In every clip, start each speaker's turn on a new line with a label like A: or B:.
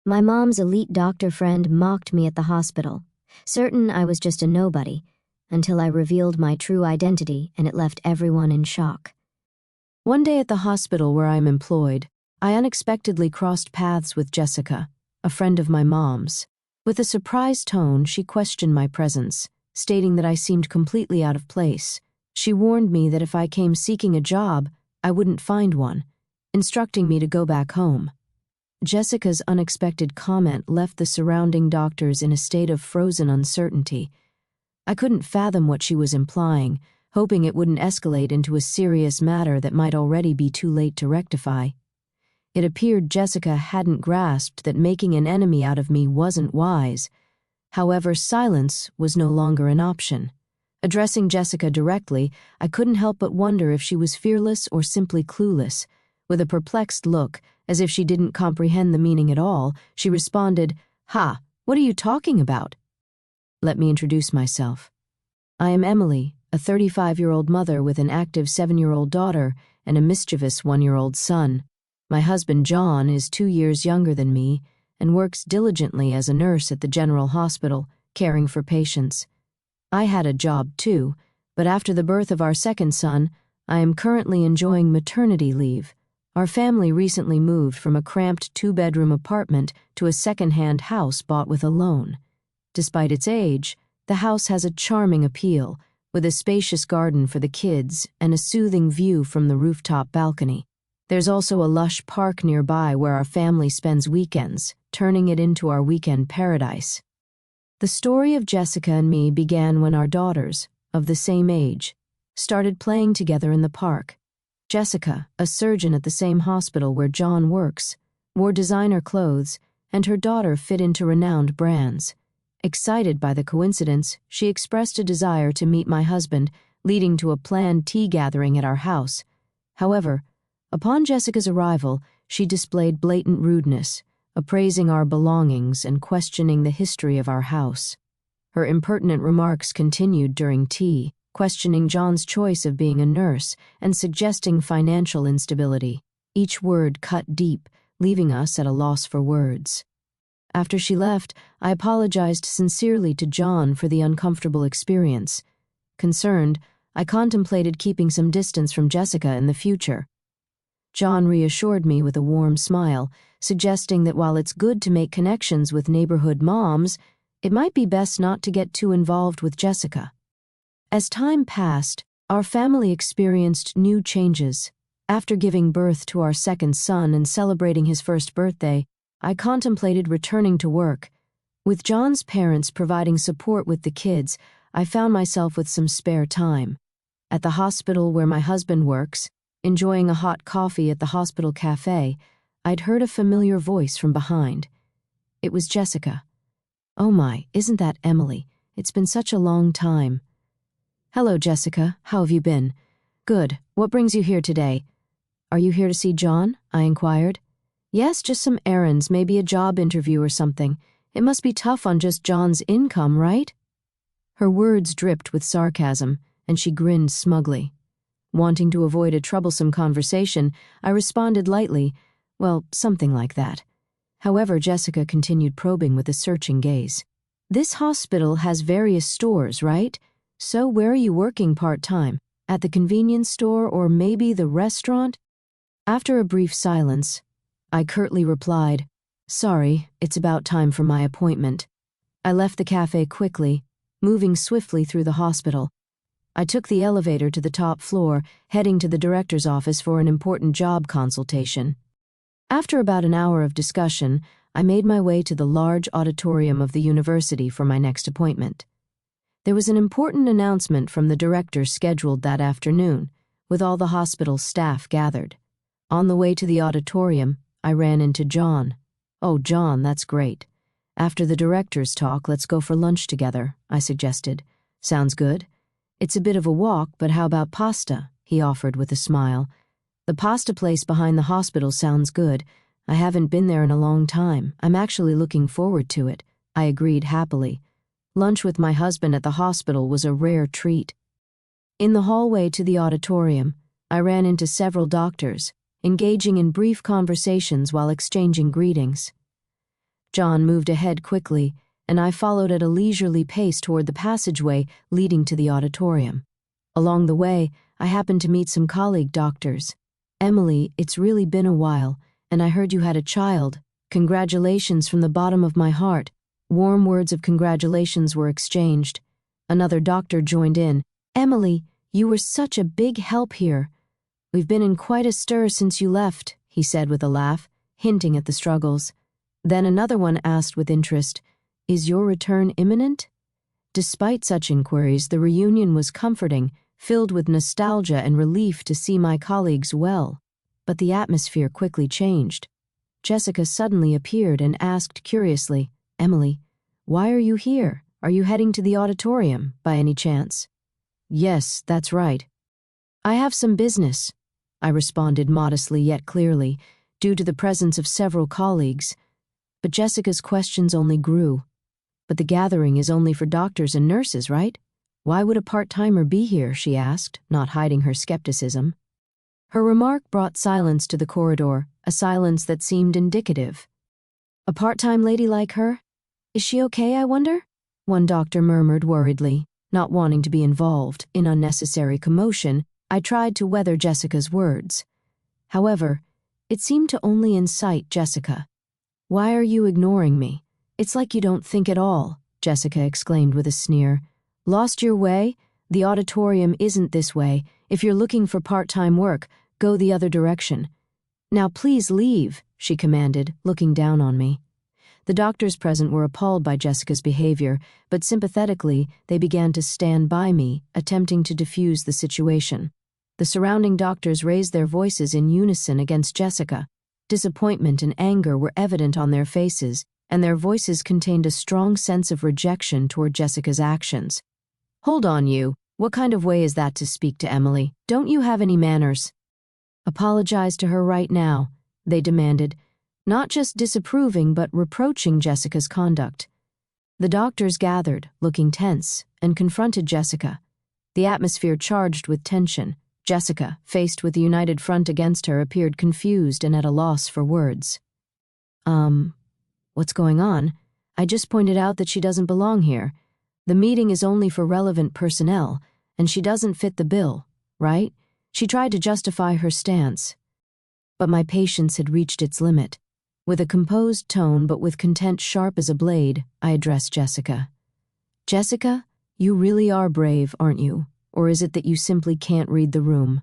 A: My mom's elite doctor friend mocked me at the hospital, certain I was just a nobody, until I revealed my true identity and it left everyone in shock.
B: One day at the hospital where I'm employed, I unexpectedly crossed paths with Jessica, a friend of my mom's. With a surprised tone, she questioned my presence, stating that I seemed completely out of place. She warned me that if I came seeking a job, I wouldn't find one, instructing me to go back home. Jessica's unexpected comment left the surrounding doctors in a state of frozen uncertainty. I couldn't fathom what she was implying, hoping it wouldn't escalate into a serious matter that might already be too late to rectify. It appeared Jessica hadn't grasped that making an enemy out of me wasn't wise. However, silence was no longer an option. Addressing Jessica directly, I couldn't help but wonder if she was fearless or simply clueless. With a perplexed look, as if she didn't comprehend the meaning at all, she responded, "Ha, what are you talking about?" Let me introduce myself. I am Emily, a 35-year-old mother with an active 7-year-old daughter and a mischievous 1-year-old son. My husband, John, is 2 years younger than me and works diligently as a nurse at the general hospital, caring for patients. I had a job too, but after the birth of our second son, I am currently enjoying maternity leave. Our family recently moved from a cramped 2-bedroom apartment to a second-hand house bought with a loan. Despite its age, the house has a charming appeal, with a spacious garden for the kids and a soothing view from the rooftop balcony. There's also a lush park nearby where our family spends weekends, turning it into our weekend paradise. The story of Jessica and me began when our daughters, of the same age, started playing together in the park. Jessica, a surgeon at the same hospital where John works, wore designer clothes, and her daughter fit into renowned brands. Excited by the coincidence, she expressed a desire to meet my husband, leading to a planned tea gathering at our house. However, upon Jessica's arrival, she displayed blatant rudeness, appraising our belongings and questioning the history of our house. Her impertinent remarks continued during tea, questioning John's choice of being a nurse and suggesting financial instability. Each word cut deep, leaving us at a loss for words. After she left, I apologized sincerely to John for the uncomfortable experience. Concerned, I contemplated keeping some distance from Jessica in the future. John reassured me with a warm smile, suggesting that while it's good to make connections with neighborhood moms, it might be best not to get too involved with Jessica. As time passed, our family experienced new changes. After giving birth to our second son and celebrating his first birthday, I contemplated returning to work. With John's parents providing support with the kids, I found myself with some spare time. At the hospital where my husband works, enjoying a hot coffee at the hospital cafe, I'd heard a familiar voice from behind. It was Jessica. "Oh my, isn't that Emily? It's been such a long time." "Hello, Jessica. How have you been?" "Good. What brings you here today?" "Are you here to see John?" I inquired. "Yes, just some errands, maybe a job interview or something. It must be tough on just John's income, right?" Her words dripped with sarcasm, and she grinned smugly. Wanting to avoid a troublesome conversation, I responded lightly, "Well, something like that." However, Jessica continued probing with a searching gaze. "This hospital has various stores, right? So where are you working part-time? At the convenience store or maybe the restaurant?" After a brief silence, I curtly replied, "Sorry, it's about time for my appointment." I left the cafe quickly, moving swiftly through the hospital. I took the elevator to the top floor, heading to the director's office for an important job consultation. After about an hour of discussion, I made my way to the large auditorium of the university for my next appointment. There was an important announcement from the director scheduled that afternoon, with all the hospital staff gathered. On the way to the auditorium, I ran into John. "Oh, John, that's great. After the director's talk, let's go for lunch together," I suggested. "Sounds good. It's a bit of a walk, but how about pasta?" he offered with a smile. "The pasta place behind the hospital sounds good. I haven't been there in a long time. I'm actually looking forward to it," I agreed happily. Lunch with my husband at the hospital was a rare treat. In the hallway to the auditorium, I ran into several doctors, engaging in brief conversations while exchanging greetings. John moved ahead quickly, and I followed at a leisurely pace toward the passageway leading to the auditorium. Along the way, I happened to meet some colleague doctors. "Emily, it's really been a while, and I heard you had a child. Congratulations from the bottom of my heart." Warm words of congratulations were exchanged. Another doctor joined in. "Emily, you were such a big help here. We've been in quite a stir since you left," he said with a laugh, hinting at the struggles. Then another one asked with interest, "Is your return imminent?" Despite such inquiries, the reunion was comforting, filled with nostalgia and relief to see my colleagues well. But the atmosphere quickly changed. Jessica suddenly appeared and asked curiously, "Emily, why are you here? Are you heading to the auditorium, by any chance?" "Yes, that's right." "I have some business," I responded modestly yet clearly, due to the presence of several colleagues. But Jessica's questions only grew. "But the gathering is only for doctors and nurses, right? Why would a part-timer be here?" she asked, not hiding her skepticism. Her remark brought silence to the corridor, a silence that seemed indicative. "A part-time lady like her? Is she okay, I wonder?" one doctor murmured worriedly. Not wanting to be involved in unnecessary commotion, I tried to weather Jessica's words. However, it seemed to only incite Jessica. "Why are you ignoring me? It's like you don't think at all," Jessica exclaimed with a sneer. "Lost your way? The auditorium isn't this way. If you're looking for part-time work, go the other direction." "Now please leave," she commanded, looking down on me. The doctors present were appalled by Jessica's behavior, but sympathetically, they began to stand by me, attempting to defuse the situation. The surrounding doctors raised their voices in unison against Jessica. Disappointment and anger were evident on their faces, and their voices contained a strong sense of rejection toward Jessica's actions. "Hold on, you. What kind of way is that to speak to Emily? Don't you have any manners?" "Apologize to her right now," they demanded, not just disapproving but reproaching Jessica's conduct. The doctors gathered, looking tense, and confronted Jessica. The atmosphere charged with tension. Jessica, faced with the united front against her, appeared confused and at a loss for words. What's going on? I just pointed out that she doesn't belong here. The meeting is only for relevant personnel, and she doesn't fit the bill, right?" She tried to justify her stance. But my patience had reached its limit. With a composed tone but with content sharp as a blade, I addressed Jessica. "Jessica, you really are brave, aren't you? Or is it that you simply can't read the room?"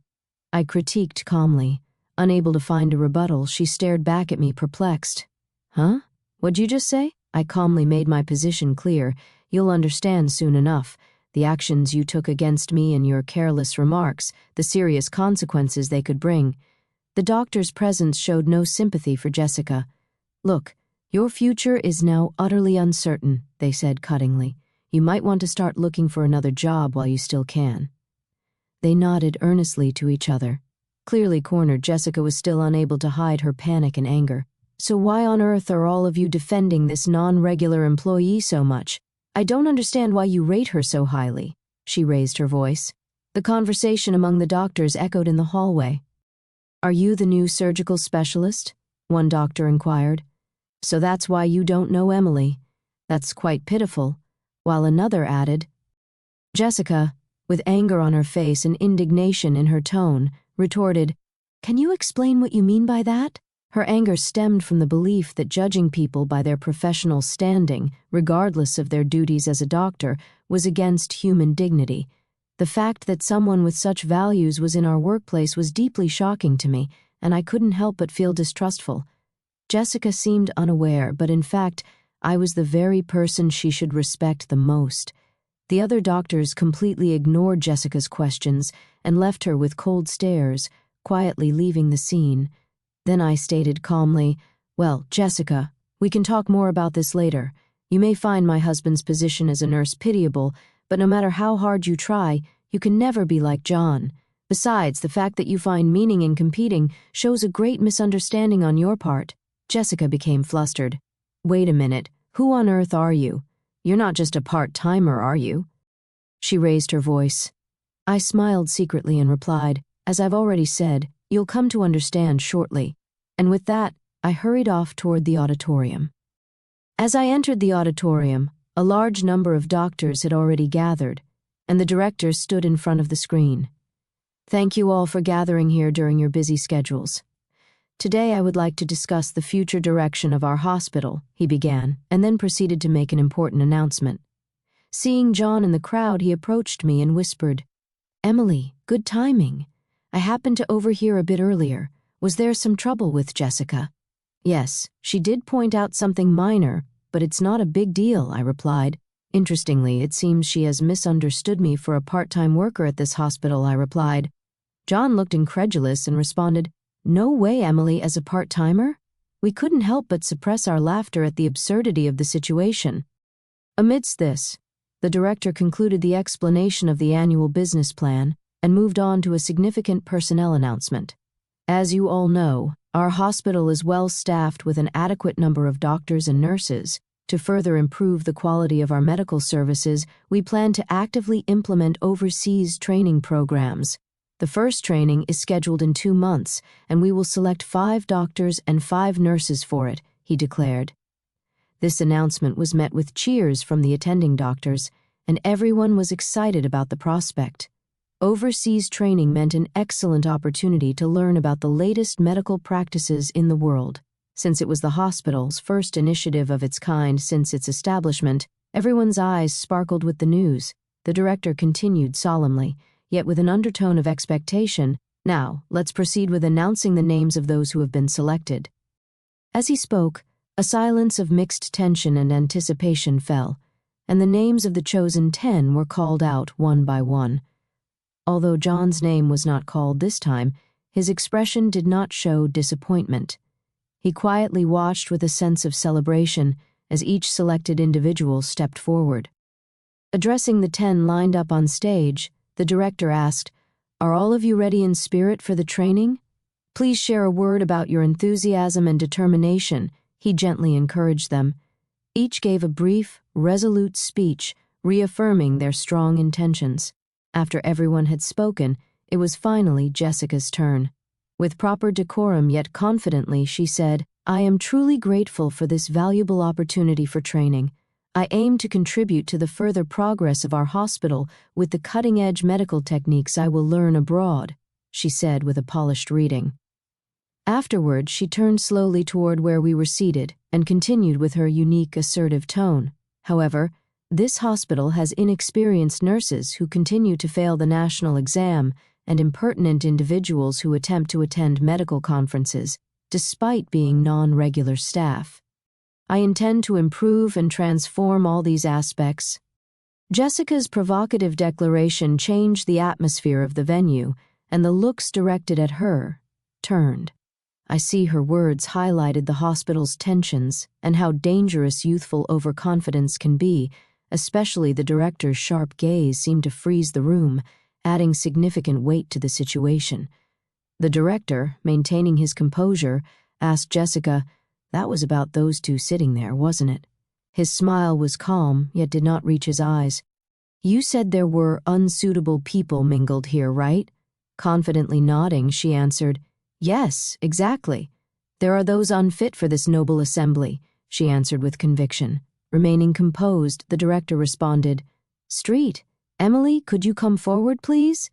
B: I critiqued calmly. Unable to find a rebuttal, she stared back at me perplexed. "Huh? What'd you just say?" I calmly made my position clear. "You'll understand soon enough. The actions you took against me and your careless remarks, the serious consequences they could bring." The doctor's presence showed no sympathy for Jessica. "Look, your future is now utterly uncertain," they said cuttingly. "You might want to start looking for another job while you still can." They nodded earnestly to each other. Clearly cornered, Jessica was still unable to hide her panic and anger. "So why on earth are all of you defending this non-regular employee so much? I don't understand why you rate her so highly." She raised her voice. The conversation among the doctors echoed in the hallway. "Are you the new surgical specialist?" one doctor inquired. "So that's why you don't know Emily. That's quite pitiful," while another added. Jessica, with anger on her face and indignation in her tone, retorted, "Can you explain what you mean by that?" Her anger stemmed from the belief that judging people by their professional standing, regardless of their duties as a doctor, was against human dignity. The fact that someone with such values was in our workplace was deeply shocking to me, and I couldn't help but feel distrustful. Jessica seemed unaware, but in fact, I was the very person she should respect the most. The other doctors completely ignored Jessica's questions and left her with cold stares, quietly leaving the scene. Then I stated calmly, "Well, Jessica, we can talk more about this later. You may find my husband's position as a nurse pitiable, but no matter how hard you try, you can never be like John. Besides, the fact that you find meaning in competing shows a great misunderstanding on your part." Jessica became flustered. "Wait a minute, who on earth are you? You're not just a part-timer, are you?" She raised her voice. I smiled secretly and replied, "As I've already said, you'll come to understand shortly." And with that, I hurried off toward the auditorium. As I entered the auditorium, a large number of doctors had already gathered, and the director stood in front of the screen. Thank you all for gathering here during your busy schedules. Today I would like to discuss the future direction of our hospital, he began, and then proceeded to make an important announcement. Seeing John in the crowd, he approached me and whispered, "Emily, good timing. I happened to overhear a bit earlier. Was there some trouble with Jessica?" "Yes, she did point out something minor, but it's not a big deal," I replied. "Interestingly, it seems she has misunderstood me for a part-time worker at this hospital," I replied. John looked incredulous and responded, "No way, Emily, as a part-timer?" We couldn't help but suppress our laughter at the absurdity of the situation. Amidst this, the director concluded the explanation of the annual business plan and moved on to a significant personnel announcement. As you all know, our hospital is well staffed with an adequate number of doctors and nurses. To further improve the quality of our medical services, we plan to actively implement overseas training programs. The first training is scheduled in 2 months, and we will select 5 doctors and 5 nurses for it, he declared. This announcement was met with cheers from the attending doctors, and everyone was excited about the prospect. Overseas training meant an excellent opportunity to learn about the latest medical practices in the world. Since it was the hospital's first initiative of its kind since its establishment, everyone's eyes sparkled with the news. The director continued solemnly, yet with an undertone of expectation, "Now, let's proceed with announcing the names of those who have been selected." As he spoke, a silence of mixed tension and anticipation fell, and the names of the chosen 10 were called out one by one. Although John's name was not called this time, his expression did not show disappointment. He quietly watched with a sense of celebration as each selected individual stepped forward. Addressing the 10 lined up on stage, the director asked, "Are all of you ready in spirit for the training? Please share a word about your enthusiasm and determination," he gently encouraged them. Each gave a brief, resolute speech, reaffirming their strong intentions. After everyone had spoken, it was finally Jessica's turn. With proper decorum yet confidently, she said, "I am truly grateful for this valuable opportunity for training. I aim to contribute to the further progress of our hospital with the cutting-edge medical techniques I will learn abroad," she said with a polished reading. Afterward, she turned slowly toward where we were seated and continued with her unique, assertive tone. "However, this hospital has inexperienced nurses who continue to fail the national exam and impertinent individuals who attempt to attend medical conferences, despite being non-regular staff. I intend to improve and transform all these aspects." Jessica's provocative declaration changed the atmosphere of the venue, and the looks directed at her turned. I see her words highlighted the hospital's tensions and how dangerous youthful overconfidence can be, especially the director's sharp gaze seemed to freeze the room, adding significant weight to the situation. The director, maintaining his composure, asked Jessica, "That was about those 2 sitting there, wasn't it?" His smile was calm, yet did not reach his eyes. "You said there were unsuitable people mingled here, right?" Confidently nodding, she answered, "Yes, exactly. There are those unfit for this noble assembly," she answered with conviction. Remaining composed, the director responded, "Street, Emily, could you come forward, please?"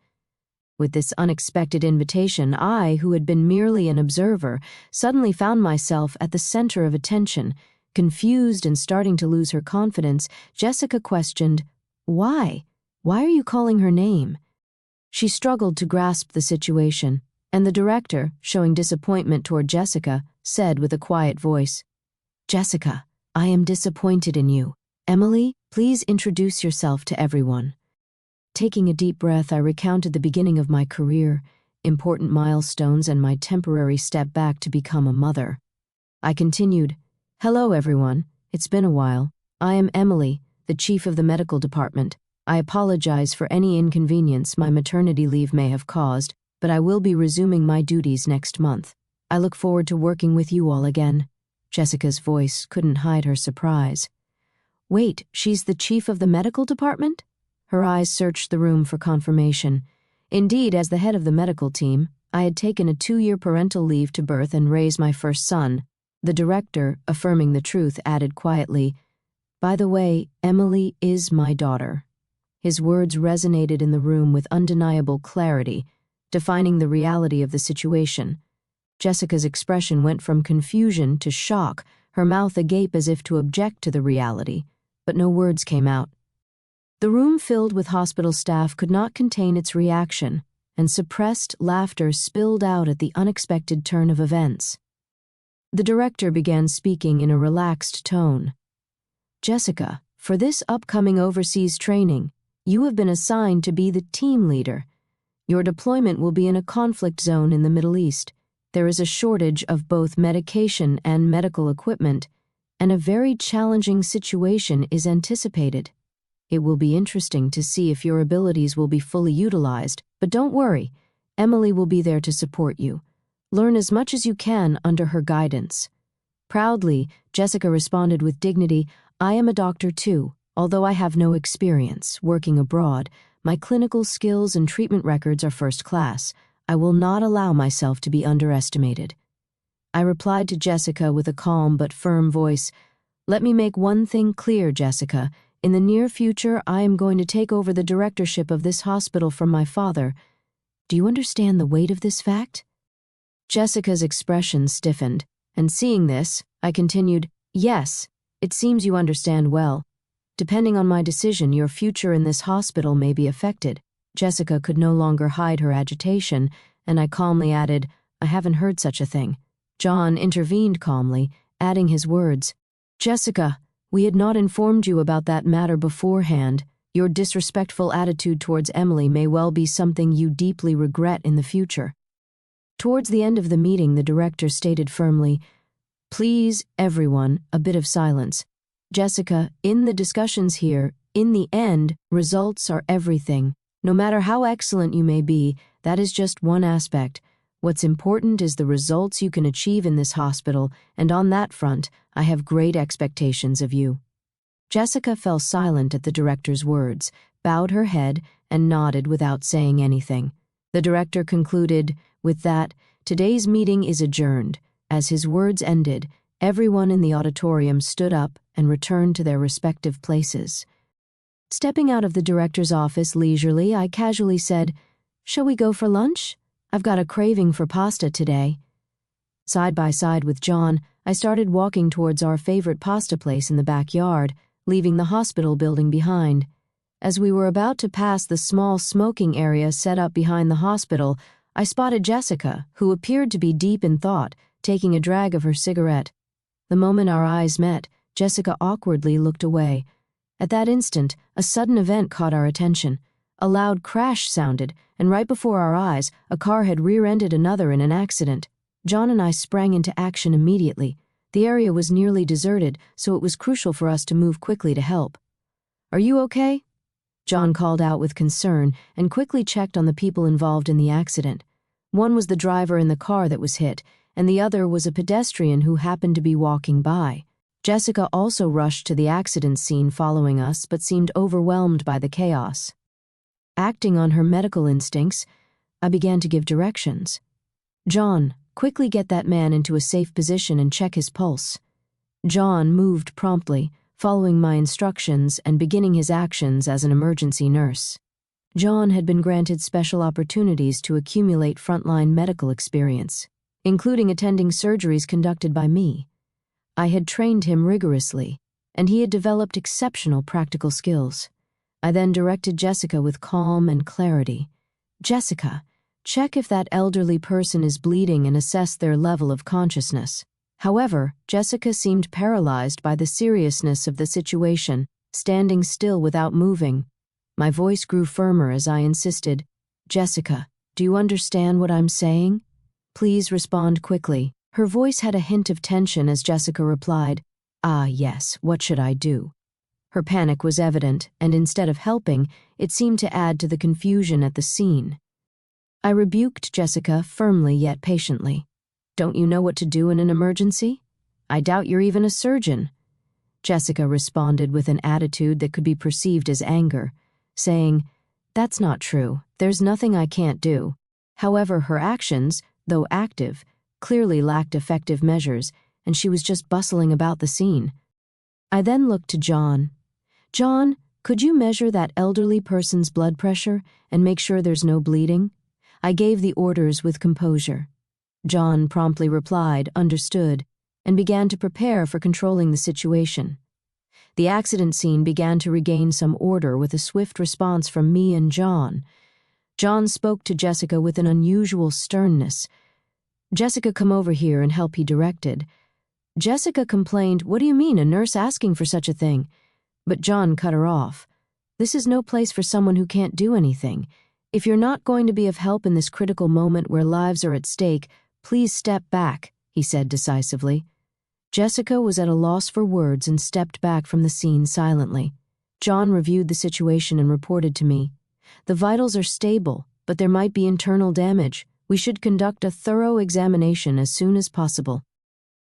B: With this unexpected invitation, I, who had been merely an observer, suddenly found myself at the center of attention. Confused and starting to lose her confidence, Jessica questioned, "Why? Why are you calling her name?" She struggled to grasp the situation, and the director, showing disappointment toward Jessica, said with a quiet voice, "Jessica, I am disappointed in you. Emily, please introduce yourself to everyone." Taking a deep breath, I recounted the beginning of my career, important milestones, and my temporary step back to become a mother. I continued, "Hello, everyone. It's been a while. I am Emily, the chief of the medical department. I apologize for any inconvenience my maternity leave may have caused, but I will be resuming my duties next month. I look forward to working with you all again." Jessica's voice couldn't hide her surprise. "Wait, she's the chief of the medical department?" Her eyes searched the room for confirmation. Indeed, as the head of the medical team, I had taken a 2-year parental leave to birth and raise my first son. The director, affirming the truth, added quietly, "By the way, Emily is my daughter." His words resonated in the room with undeniable clarity, defining the reality of the situation. Jessica's expression went from confusion to shock, her mouth agape as if to object to the reality, but no words came out. The room filled with hospital staff could not contain its reaction, and suppressed laughter spilled out at the unexpected turn of events. The director began speaking in a relaxed tone. "Jessica, for this upcoming overseas training, you have been assigned to be the team leader. Your deployment will be in a conflict zone in the Middle East. There is a shortage of both medication and medical equipment, and a very challenging situation is anticipated. It will be interesting to see if your abilities will be fully utilized, but don't worry, Emily will be there to support you. Learn as much as you can under her guidance." Proudly, Jessica responded with dignity, "I am a doctor too. Although I have no experience working abroad, my clinical skills and treatment records are first class. I will not allow myself to be underestimated." I replied to Jessica with a calm but firm voice, "Let me make one thing clear, Jessica. In the near future, I am going to take over the directorship of this hospital from my father. Do you understand the weight of this fact?" Jessica's expression stiffened, and seeing this, I continued, "Yes, it seems you understand well. Depending on my decision, your future in this hospital may be affected." Jessica could no longer hide her agitation, and I calmly added, "I haven't heard such a thing." John intervened calmly, adding his words, "Jessica, we had not informed you about that matter beforehand. Your disrespectful attitude towards Emily may well be something you deeply regret in the future." Towards the end of the meeting, the director stated firmly, "Please, everyone, a bit of silence. Jessica, in the discussions here, in the end, results are everything. No matter how excellent you may be, that is just one aspect. What's important is the results you can achieve in this hospital, and on that front, I have great expectations of you." Jessica fell silent at the director's words, bowed her head, and nodded without saying anything. The director concluded, "With that, today's meeting is adjourned." As his words ended, everyone in the auditorium stood up and returned to their respective places. Stepping out of the director's office leisurely, I casually said, "Shall we go for lunch? I've got a craving for pasta today." Side by side with John, I started walking towards our favorite pasta place in the backyard, leaving the hospital building behind. As we were about to pass the small smoking area set up behind the hospital, I spotted Jessica, who appeared to be deep in thought, taking a drag of her cigarette. The moment our eyes met, Jessica awkwardly looked away. At that instant, a sudden event caught our attention. A loud crash sounded, and right before our eyes, a car had rear-ended another in an accident. John and I sprang into action immediately. The area was nearly deserted, so it was crucial for us to move quickly to help. "Are you okay?" John called out with concern and quickly checked on the people involved in the accident. One was the driver in the car that was hit, and the other was a pedestrian who happened to be walking by. Jessica also rushed to the accident scene following us, but seemed overwhelmed by the chaos. Acting on her medical instincts, I began to give directions. "John, quickly get that man into a safe position and check his pulse." John moved promptly, following my instructions and beginning his actions as an emergency nurse. John had been granted special opportunities to accumulate frontline medical experience, including attending surgeries conducted by me. I had trained him rigorously, and he had developed exceptional practical skills. I then directed Jessica with calm and clarity. "Jessica, check if that elderly person is bleeding and assess their level of consciousness." However, Jessica seemed paralyzed by the seriousness of the situation, standing still without moving. My voice grew firmer as I insisted, "Jessica, do you understand what I'm saying? Please respond quickly." Her voice had a hint of tension as Jessica replied, "Ah, yes, what should I do?" Her panic was evident, and instead of helping, it seemed to add to the confusion at the scene. I rebuked Jessica firmly yet patiently. "Don't you know what to do in an emergency? I doubt you're even a surgeon." Jessica responded with an attitude that could be perceived as anger, saying, "That's not true. There's nothing I can't do." However, her actions, though active, clearly lacked effective measures, and she was just bustling about the scene. I then looked to John. "John, could you measure that elderly person's blood pressure and make sure there's no bleeding?" I gave the orders with composure. John promptly replied, "Understood," and began to prepare for controlling the situation. The accident scene began to regain some order with a swift response from me and John. John spoke to Jessica with an unusual sternness. "Jessica, come over here and help," he directed. Jessica complained, "What do you mean, a nurse asking for such a thing?" But John cut her off. "This is no place for someone who can't do anything. If you're not going to be of help in this critical moment where lives are at stake, please step back," he said decisively. Jessica was at a loss for words and stepped back from the scene silently. John reviewed the situation and reported to me, "The vitals are stable, but there might be internal damage. We should conduct a thorough examination as soon as possible."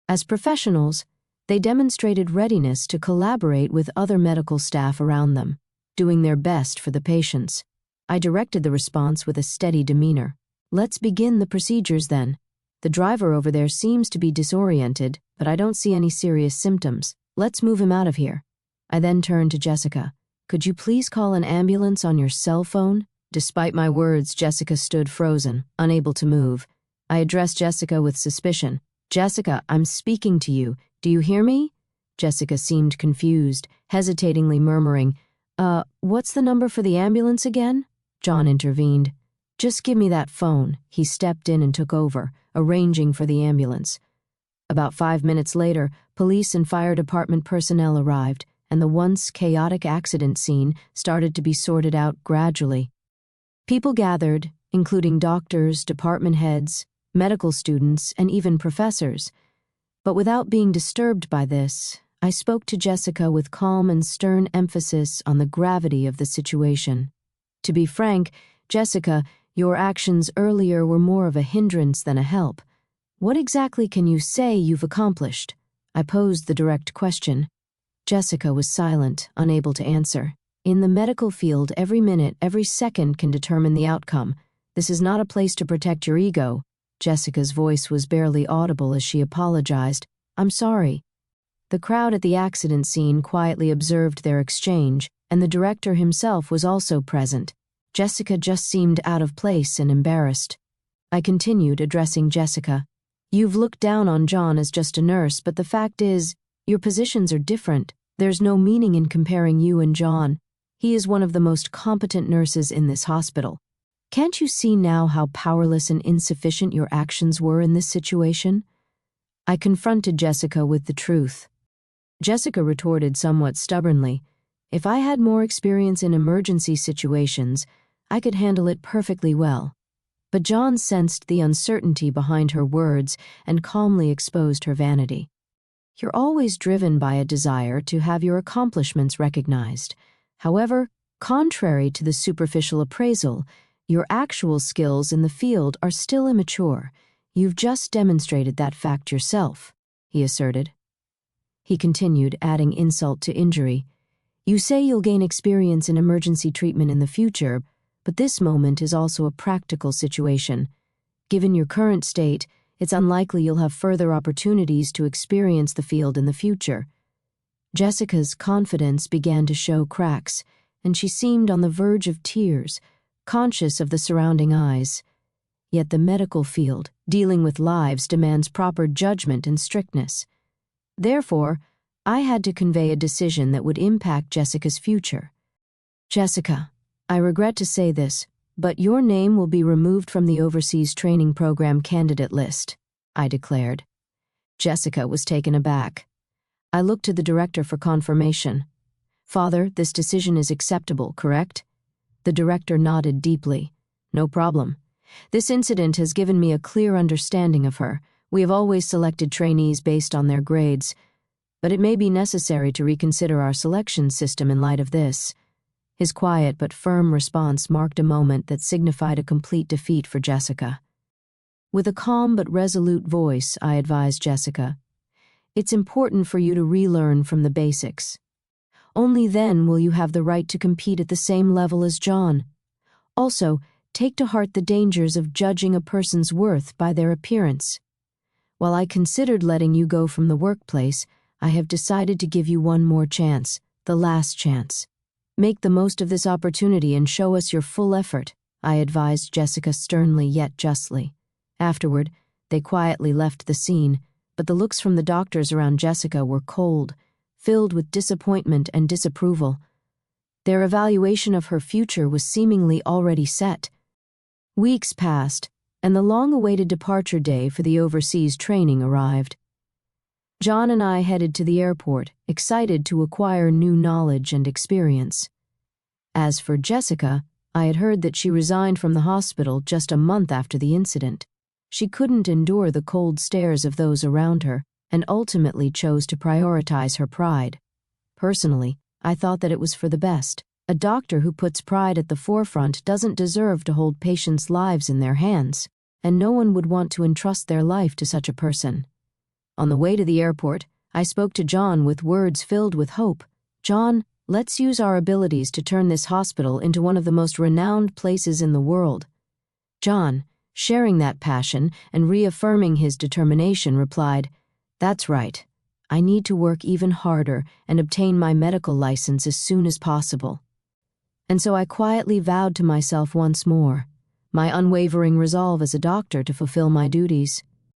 B: As professionals, they demonstrated readiness to collaborate with other medical staff around them, doing their best for the patients. I directed the response with a steady demeanor. "Let's begin the procedures then. The driver over there seems to be disoriented, but I don't see any serious symptoms. Let's move him out of here." I then turned to Jessica. "Could you please call an ambulance on your cell phone?" Despite my words, Jessica stood frozen, unable to move. I addressed Jessica with suspicion. "Jessica, I'm speaking to you. Do you hear me?" Jessica seemed confused, hesitatingly murmuring, What's the number for the ambulance again?" John intervened. "Just give me that phone." He stepped in and took over, arranging for the ambulance. About 5 minutes later, police and fire department personnel arrived, and the once chaotic accident scene started to be sorted out gradually. People gathered, including doctors, department heads, medical students, and even professors. But without being disturbed by this, I spoke to Jessica with calm and stern emphasis on the gravity of the situation. "To be frank, Jessica, your actions earlier were more of a hindrance than a help. What exactly can you say you've accomplished?" I posed the direct question. Jessica was silent, unable to answer. "In the medical field, every minute, every second can determine the outcome. This is not a place to protect your ego." Jessica's voice was barely audible as she apologized. "I'm sorry." The crowd at the accident scene quietly observed their exchange, and the director himself was also present. Jessica just seemed out of place and embarrassed. I continued, addressing Jessica. "You've looked down on John as just a nurse, but the fact is, your positions are different. There's no meaning in comparing you and John. He is one of the most competent nurses in this hospital. Can't you see now how powerless and insufficient your actions were in this situation?" I confronted Jessica with the truth. Jessica retorted somewhat stubbornly, "If I had more experience in emergency situations, I could handle it perfectly well." But John sensed the uncertainty behind her words and calmly exposed her vanity. "You're always driven by a desire to have your accomplishments recognized. However, contrary to the superficial appraisal, your actual skills in the field are still immature. You've just demonstrated that fact yourself," he asserted. He continued, adding insult to injury. "You say you'll gain experience in emergency treatment in the future, but this moment is also a practical situation. Given your current state, it's unlikely you'll have further opportunities to experience the field in the future." Jessica's confidence began to show cracks, and she seemed on the verge of tears, conscious of the surrounding eyes. Yet the medical field, dealing with lives, demands proper judgment and strictness. Therefore, I had to convey a decision that would impact Jessica's future. "Jessica, I regret to say this, but your name will be removed from the Overseas Training Program candidate list," I declared. Jessica was taken aback. I looked to the director for confirmation. "Father, this decision is acceptable, correct?" The director nodded deeply. "No problem. This incident has given me a clear understanding of her. We have always selected trainees based on their grades, but it may be necessary to reconsider our selection system in light of this." His quiet but firm response marked a moment that signified a complete defeat for Jessica. With a calm but resolute voice, I advised Jessica, "It's important for you to relearn from the basics. Only then will you have the right to compete at the same level as John. Also, take to heart the dangers of judging a person's worth by their appearance. While I considered letting you go from the workplace, I have decided to give you one more chance, the last chance. Make the most of this opportunity and show us your full effort, I advised Jessica sternly yet justly. Afterward, they quietly left the scene, but the looks from the doctors around Jessica were cold, filled with disappointment and disapproval. Their evaluation of her future was seemingly already set. Weeks passed, and the long-awaited departure day for the overseas training arrived. John and I headed to the airport, excited to acquire new knowledge and experience. As for Jessica, I had heard that she resigned from the hospital just a month after the incident. She couldn't endure the cold stares of those around her and ultimately chose to prioritize her pride. Personally, I thought that it was for the best. A doctor who puts pride at the forefront doesn't deserve to hold patients' lives in their hands, and no one would want to entrust their life to such a person. On the way to the airport, I spoke to John with words filled with hope. John, let's use our abilities to turn this hospital into one of the most renowned places in the world. John, sharing that passion and reaffirming his determination, replied, That's right. I need to work even harder and obtain my medical license as soon as possible. And so I quietly vowed to myself once more, my unwavering resolve as a doctor to fulfill my duties.